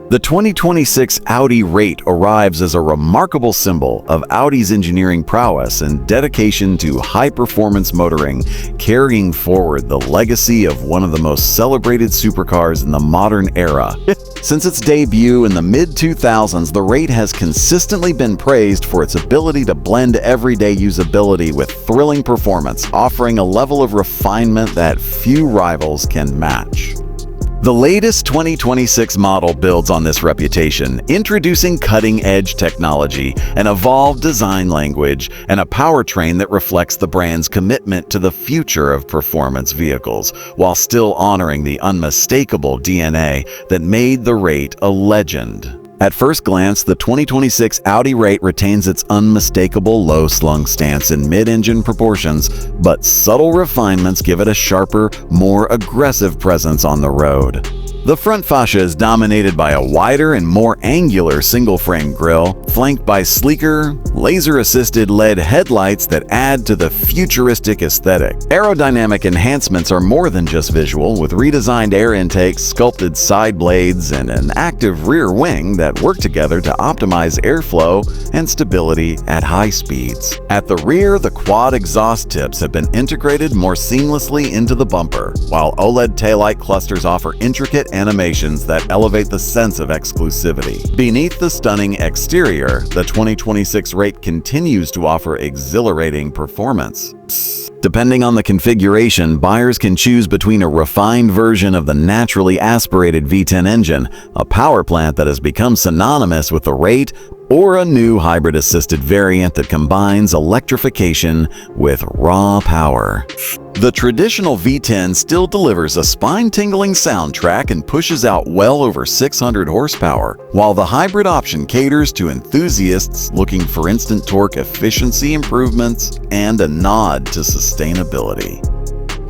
The 2026 Audi R8 arrives as a remarkable symbol of Audi's engineering prowess and dedication to high-performance motoring, carrying forward the legacy of one of the most celebrated supercars in the modern era. Since its debut in the mid-2000s, the R8 has consistently been praised for its ability to blend everyday usability with thrilling performance, offering a level of refinement that few rivals can match. The latest 2026 model builds on this reputation, introducing cutting-edge technology, an evolved design language, and a powertrain that reflects the brand's commitment to the future of performance vehicles, while still honoring the unmistakable DNA that made the R8 a legend. At first glance, the 2026 Audi R8 retains its unmistakable low-slung stance in mid-engine proportions, but subtle refinements give it a sharper, more aggressive presence on the road. The front fascia is dominated by a wider and more angular single-frame grille, flanked by sleeker, laser-assisted LED headlights that add to the futuristic aesthetic. Aerodynamic enhancements are more than just visual, with redesigned air intakes, sculpted side blades, and an active rear wing that work together to optimize airflow and stability at high speeds. At the rear, the quad exhaust tips have been integrated more seamlessly into the bumper, while OLED taillight clusters offer intricate animations that elevate the sense of exclusivity. Beneath the stunning exterior, the 2026 R8 continues to offer exhilarating performance. Depending on the configuration, buyers can choose between a refined version of the naturally aspirated V10 engine, a power plant that has become synonymous with the R8, or a new hybrid-assisted variant that combines electrification with raw power. The traditional V10 still delivers a spine-tingling soundtrack and pushes out well over 600 horsepower, while the hybrid option caters to enthusiasts looking for instant torque efficiency improvements and a nod to sustainability.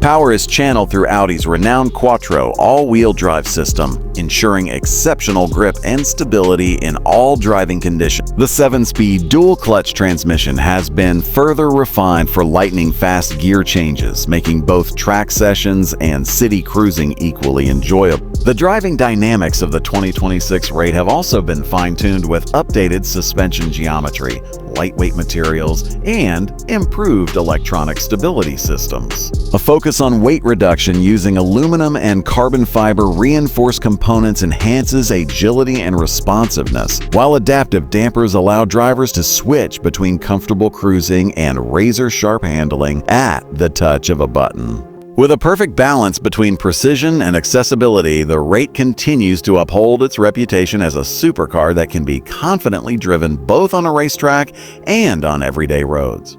Power is channeled through Audi's renowned Quattro all-wheel drive system, ensuring exceptional grip and stability in all driving conditions. The 7-speed dual-clutch transmission has been further refined for lightning-fast gear changes, making both track sessions and city cruising equally enjoyable. The driving dynamics of the 2026 R8 have also been fine-tuned with updated suspension geometry, lightweight materials, and improved electronic stability systems. A focus on weight reduction using aluminum and carbon fiber reinforced components enhances agility and responsiveness, while adaptive dampers allow drivers to switch between comfortable cruising and razor-sharp handling at the touch of a button. With a perfect balance between precision and accessibility, the R8 continues to uphold its reputation as a supercar that can be confidently driven both on a racetrack and on everyday roads.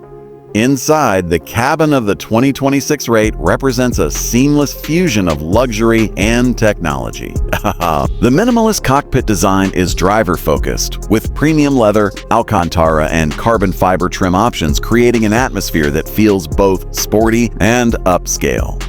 Inside, the cabin of the 2026 R8 represents a seamless fusion of luxury and technology. The minimalist cockpit design is driver-focused, with premium leather, Alcantara, and carbon fiber trim options creating an atmosphere that feels both sporty and upscale.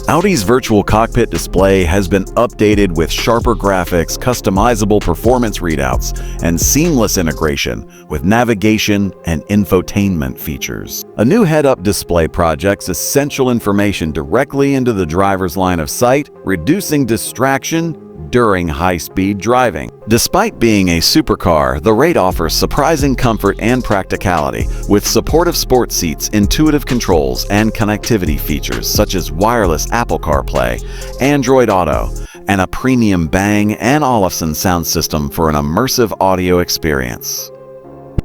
Audi's virtual cockpit display has been updated with sharper graphics, customizable performance readouts, and seamless integration with navigation and infotainment features. A new head-up display projects essential information directly into the driver's line of sight, reducing distraction during high-speed driving. Despite being a supercar, the R8 offers surprising comfort and practicality, with supportive sports seats, intuitive controls, and connectivity features such as wireless Apple CarPlay, Android Auto, and a premium Bang & Olufsen sound system for an immersive audio experience.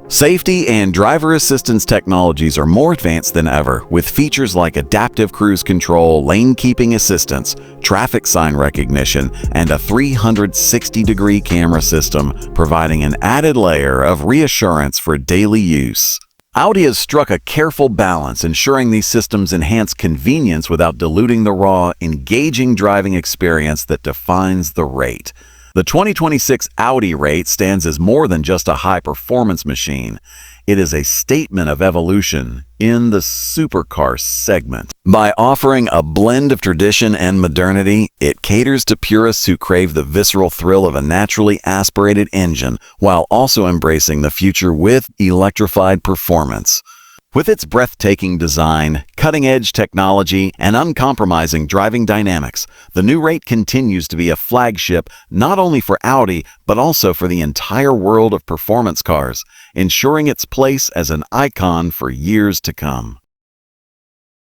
Safety and driver assistance technologies are more advanced than ever, with features like adaptive cruise control, lane keeping assistance, traffic sign recognition, and a 360-degree camera system, providing an added layer of reassurance for daily use. Audi has struck a careful balance, ensuring these systems enhance convenience without diluting the raw, engaging driving experience that defines the R8. The 2026 Audi R8 stands as more than just a high-performance machine. It is a statement of evolution in the supercar segment. By offering a blend of tradition and modernity, it caters to purists who crave the visceral thrill of a naturally aspirated engine, while also embracing the future with electrified performance. With its breathtaking design, cutting-edge technology, and uncompromising driving dynamics, the new rate continues to be a flagship not only for Audi, but also for the entire world of performance cars, ensuring its place as an icon for years to come.